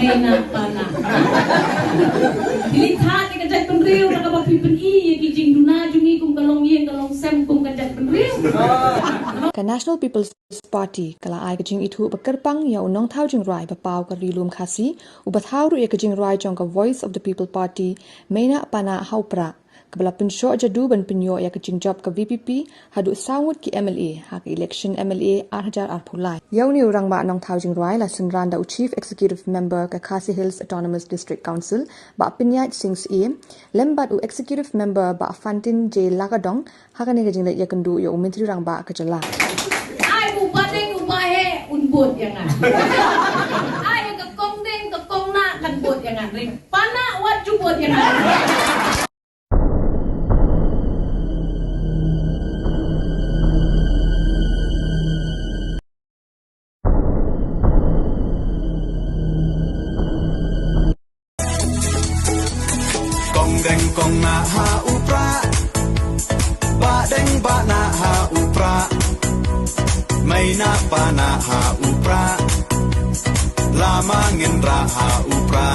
may napana. Dilithat ni kajat penriu nak apa pipen i kijing dunajungi kum kalong yen kalong sem kum kajat penriu. Ka National People's Party kala ai ka jing itu bekerpang ya unong thau jing rai ba pau ka rilum khasi u ba thau ru ya ka jing rai jong ka Voice of the People Party meina pana haupra kabla pinsho jadu ban pinyo ya ka jing job ka VPP hadu sawut ki MLA ha ka election MLA 8000 arphulai yauni urang ba nong thau jing rai la sunran da Chief Executive Member ka Khasi Hills Autonomous District Council ba pinyat sings e lembat u Executive Member ba Fantin J Lagadong ha ka ne ka jing la ya kandu yo umentri rang ba ka jala Badeng ubahe unbut yang an. Ay ka kong ding ka kong na kan bot yang an. Pana wat jubot yang an. Kong deng kong na ha upra. Ba deng ba na ha upra. May na pa na ha upra, lamang in ra ha upra.